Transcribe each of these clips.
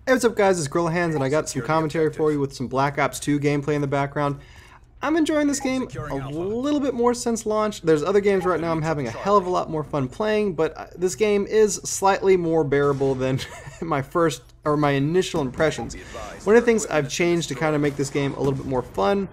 Hey, what's up guys, it's Gorilla Hands and I got some commentary for you with some Black Ops 2 gameplay in the background. I'm enjoying this game a little bit more since launch. There's other games right now I'm having a hell of a lot more fun playing, but this game is slightly more bearable than my initial impressions. One of the things I've changed to kind of make this game a little bit more fun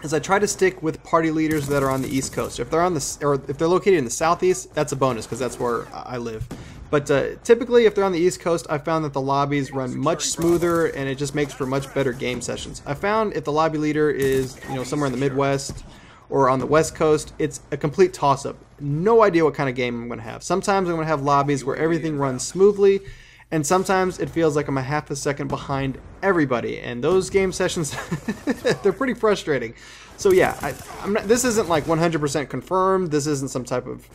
is I try to stick with party leaders that are on the East Coast. If they're if they're located in the Southeast, that's a bonus because that's where I live. But typically, if they're on the East Coast, I found that the lobbies run much smoother, and it just makes for much better game sessions. I found if the lobby leader is, somewhere in the Midwest or on the West Coast, it's a complete toss-up. No idea what kind of game I'm going to have. Sometimes I'm going to have lobbies where everything runs smoothly, and sometimes it feels like I'm a half a second behind everybody. And those game sessions, they're pretty frustrating. So yeah, this isn't like 100% confirmed. This isn't some type of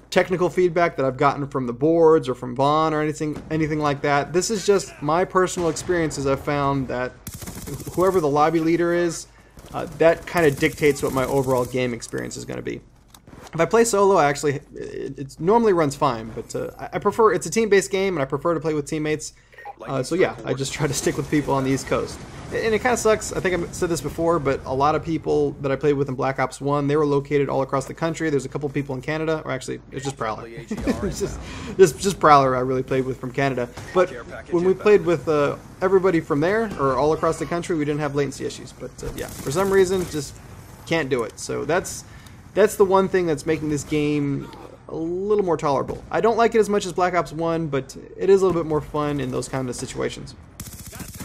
technical feedback that I've gotten from the boards or from Vaughn or anything like that. This is just my personal experiences. I've found that whoever the lobby leader is, that kind of dictates what my overall game experience is going to be. If I play solo, it normally runs fine, but I prefer, it's a team-based game and I prefer to play with teammates. So yeah, I just try to stick with people on the East Coast. And it kind of sucks, I think I've said this before, but a lot of people that I played with in Black Ops 1, they were located all across the country. There's a couple people in Canada, or actually, it's just Prowler. It's just Prowler I really played with from Canada. But when we played with everybody from there, or all across the country, we didn't have latency issues. But yeah, for some reason, just can't do it. So that's the one thing that's making this game a little more tolerable. I don't like it as much as Black Ops 1, but it is a little bit more fun in those kind of situations.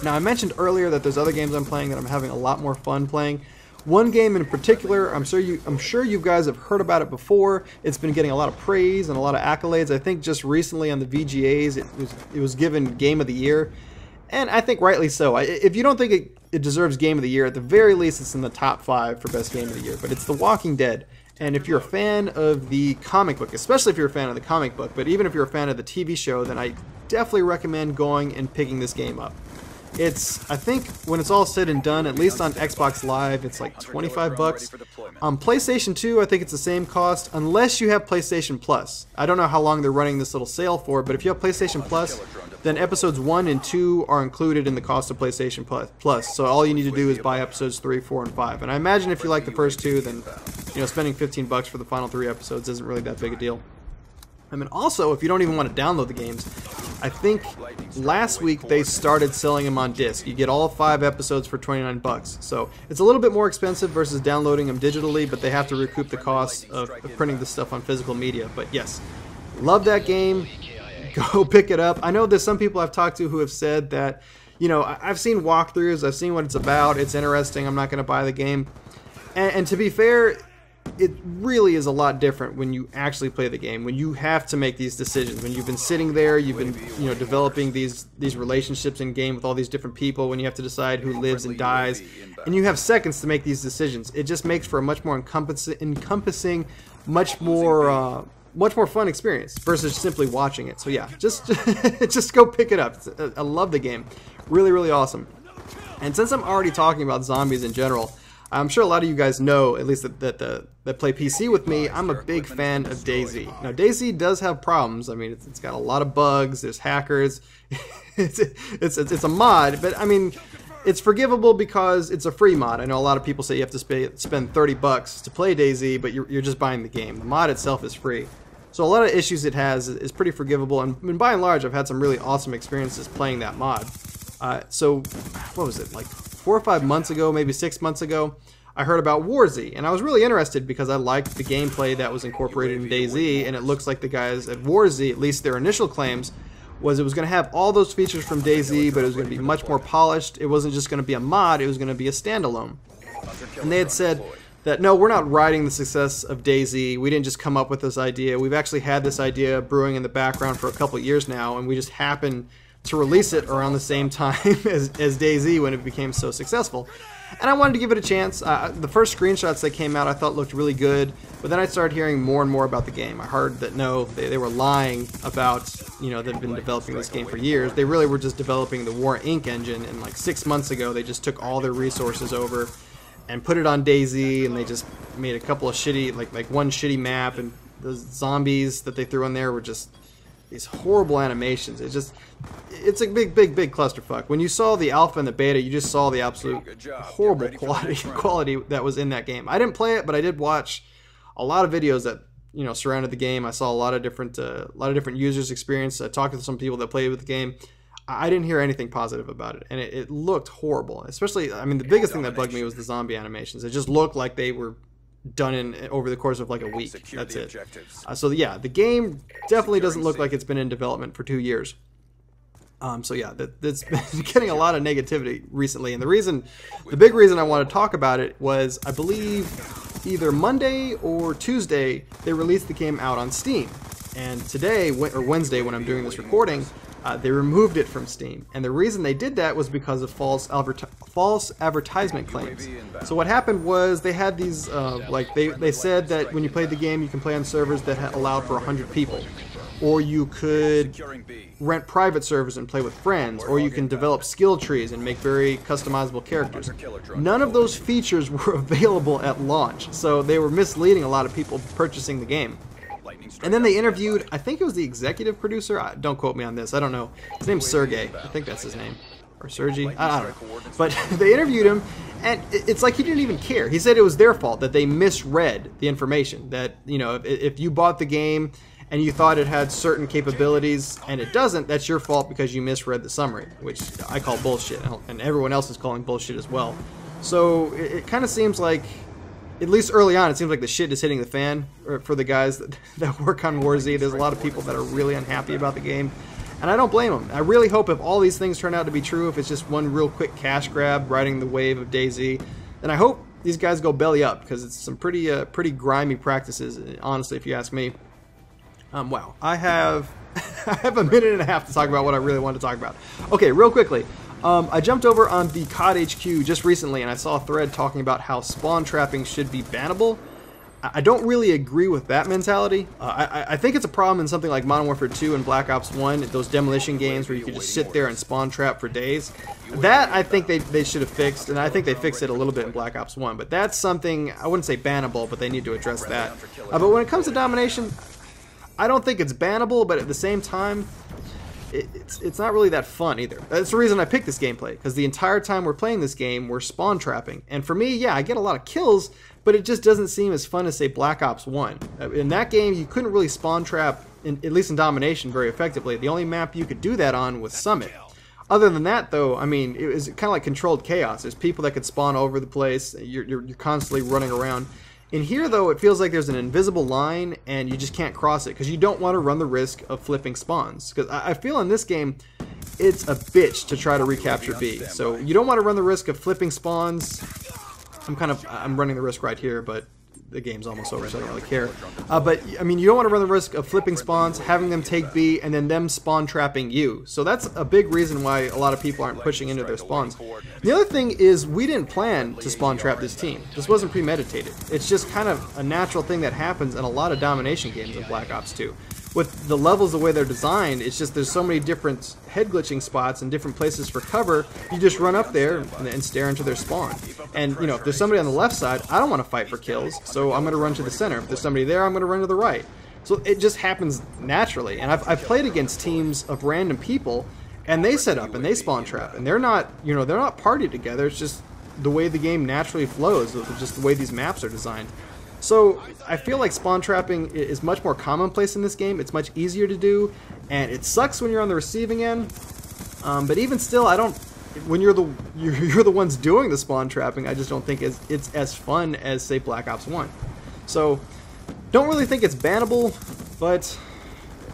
Now, I mentioned earlier that there's other games I'm playing that I'm having a lot more fun playing. One game in particular, I'm sure you guys have heard about it before. It's been getting a lot of praise and a lot of accolades. I think just recently on the VGAs, it was given Game of the Year, and I think rightly so. If you don't think it deserves Game of the Year, at the very least, it's in the top 5 for best Game of the Year. But it's The Walking Dead. And if you're a fan of the comic book, especially if you're a fan of the comic book, but even if you're a fan of the TV show, then I definitely recommend going and picking this game up. I think when it's all said and done, at least on Xbox Live, it's like 25 bucks. On PlayStation 2, I think it's the same cost, unless you have PlayStation Plus. I don't know how long they're running this little sale for, but if you have PlayStation Plus, then episodes 1 and 2 are included in the cost of PlayStation Plus. So all you need to do is buy episodes 3, 4, and 5. And I imagine if you like the first 2, then spending 15 bucks for the final 3 episodes isn't really that big a deal. I mean, also, if you don't even want to download the games, I think last week they started selling them on disc. You get all 5 episodes for 29 bucks. So it's a little bit more expensive versus downloading them digitally, but they have to recoup the cost of printing this stuff on physical media. But yes, love that game. Go pick it up. I know there's some people I've talked to who have said that, I've seen walkthroughs, I've seen what it's about, it's interesting, I'm not going to buy the game. And to be fair, it really is a lot different when you actually play the game, when you have to make these decisions, when you've been sitting there, you've been developing these relationships in game with all these different people, when you have to decide who lives and dies, and you have seconds to make these decisions. It just makes for a much more encompassing, much more fun experience versus simply watching it. So yeah, just just go pick it up. I love the game, really awesome. And since I'm already talking about zombies in general, I'm sure a lot of you guys know, at least that play PC with me, I'm a big fan of DayZ. Now, DayZ does have problems. I mean, it's got a lot of bugs. There's hackers. it's a mod, but I mean, it's forgivable because it's a free mod. I know a lot of people say you have to spend 30 bucks to play DayZ, but you're just buying the game. The mod itself is free. So a lot of issues it has is pretty forgivable, and by and large, I've had some really awesome experiences playing that mod. So, what was it, like 4 or 5 months ago, maybe 6 months ago, I heard about Warzy, and I was really interested because I liked the gameplay that was incorporated in DayZ, and it looks like the guys at Warzy, at least their initial claims, was it was going to have all those features from DayZ, but it was going to be much more polished. It wasn't just going to be a mod, it was going to be a standalone. And they had said that, no, we're not riding the success of DayZ. We didn't just come up with this idea. We've actually had this idea brewing in the background for a couple years now, and we just happened to release it around the same time as DayZ when it became so successful. And I wanted to give it a chance. The first screenshots that came out I thought looked really good, but then I started hearing more and more about the game. I heard that no, they were lying about, they've been developing this game for years. They really were just developing the War Inc. engine, and like 6 months ago they just took all their resources over and put it on DayZ, and they just made a couple of shitty, like one shitty map, and the zombies that they threw in there were just these horrible animations. It's a big clusterfuck. When you saw the alpha and the beta, you just saw the absolute horrible quality that was in that game. I didn't play it, but I did watch a lot of videos that surrounded the game. I saw a lot of different users' experience. I talked to some people that played with the game. I didn't hear anything positive about it, and it looked horrible. Especially, I mean, the biggest thing that bugged me was the zombie animations. It just looked like they were done over the course of like a week. That's it. So yeah, the game definitely doesn't look like it's been in development for 2 years. So yeah, that's been getting a lot of negativity recently, and the big reason I want to talk about it was, I believe either Monday or Tuesday they released the game out on Steam, and today, or Wednesday when I'm doing this recording, they removed it from Steam, and the reason they did that was because of false advertisement claims. So what happened was they had these, they said that when you played the game, you can play on servers that allowed for 100 people, or you could rent private servers and play with friends, or you can develop skill trees and make very customizable characters. None of those features were available at launch, so they were misleading a lot of people purchasing the game. And then they interviewed, I think it was the executive producer, don't quote me on this, I don't know, his name's Sergey, I think that's his name, or Sergey, I don't know, but they interviewed him, and it's like he didn't even care. He said it was their fault, that they misread the information, that, if you bought the game and you thought it had certain capabilities and it doesn't, that's your fault because you misread the summary, which I call bullshit, and everyone else is calling bullshit as well. So it kind of seems like, at least early on, it seems like the shit is hitting the fan for the guys that work on WarZ. There's a lot of people that are really unhappy about the game, and I don't blame them. I really hope if all these things turn out to be true, if it's just one real quick cash grab riding the wave of DayZ, then I hope these guys go belly up, because it's some pretty grimy practices, honestly, if you ask me. Wow, I have a minute and a half to talk about what I really want to talk about. Okay, real quickly. I jumped over on the COD HQ just recently, and I saw a thread talking about how spawn trapping should be bannable. I don't really agree with that mentality. I think it's a problem in something like Modern Warfare 2 and Black Ops 1, those demolition games where you can just sit there and spawn trap for days. That I think they should have fixed, and I think they fixed it a little bit in Black Ops 1. But that's something, I wouldn't say bannable, but they need to address that. But when it comes to domination, I don't think it's bannable, but at the same time, it's not really that fun either. That's the reason I picked this gameplay, because the entire time we're playing this game, we're spawn trapping. And for me, yeah, I get a lot of kills, but it just doesn't seem as fun as, say, Black Ops 1. In that game, you couldn't really spawn trap, at least in Domination, very effectively. The only map you could do that on was Summit. Other than that, though, I mean, it was kind of like controlled chaos. There's people that could spawn all over the place. You're constantly running around. In here, though, it feels like there's an invisible line, and you just can't cross it, because you don't want to run the risk of flipping spawns. Because I feel in this game, it's a bitch to try to recapture B. So you don't want to run the risk of flipping spawns. I'm running the risk right here, but the game's almost over, so I don't really care. But, I mean, you don't want to run the risk of flipping spawns, having them take B, and then them spawn trapping you. So that's a big reason why a lot of people aren't pushing into their spawns. The other thing is, we didn't plan to spawn trap this team. This wasn't premeditated. It's just kind of a natural thing that happens in a lot of domination games in Black Ops 2. With the levels the way they're designed, it's just there's so many different head glitching spots and different places for cover. You just run up there and stare into their spawn. And, if there's somebody on the left side, I don't want to fight for kills, so I'm going to run to the center. If there's somebody there, I'm going to run to the right. So it just happens naturally. And I've played against teams of random people, and they set up and they spawn trap, and they're not, they're not partied together. It's just the way the game naturally flows, just the way these maps are designed. So I feel like spawn trapping is much more commonplace in this game. It's much easier to do, and it sucks when you're on the receiving end. But even still, when you're the ones doing the spawn trapping, I just don't think it's as fun as, say, Black Ops 1. So don't really think it's bannable, but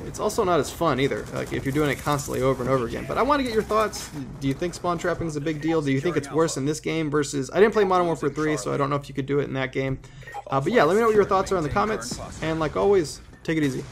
it's also not as fun either, like if you're doing it constantly over and over again. But I want to get your thoughts. Do you think spawn trapping is a big deal? Do you think it's worse in this game versus... I didn't play Modern Warfare 3, so I don't know if you could do it in that game. But yeah, let me know what your thoughts are in the comments. And like always, take it easy.